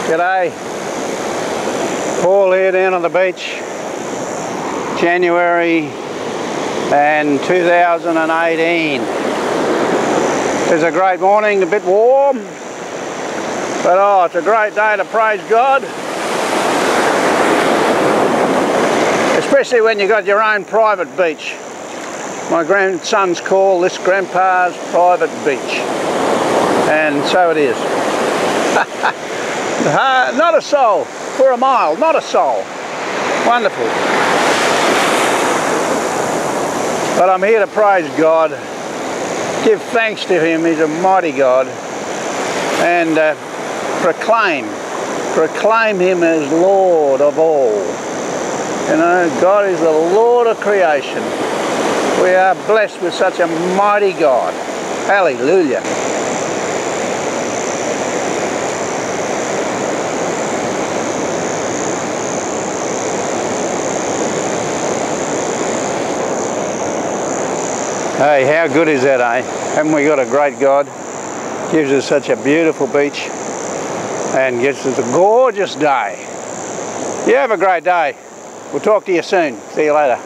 G'day, Paul here down on the beach, January and 2018. It's a great morning, a bit warm, but it's a great day to praise God. Especially when you've got your own private beach. My grandsons call this Grandpa's private beach, and so it is. Not a soul for a mile, not a soul. Wonderful. But I'm here to praise God, give thanks to Him. He's a mighty God, and proclaim Him as Lord of all. You know, God is the Lord of creation. We are blessed with such a mighty God. Hallelujah. Hey, how good is that, eh? Haven't we got a great God? Gives us such a beautiful beach and gives us a gorgeous day. You have a great day. We'll talk to you soon. See you later.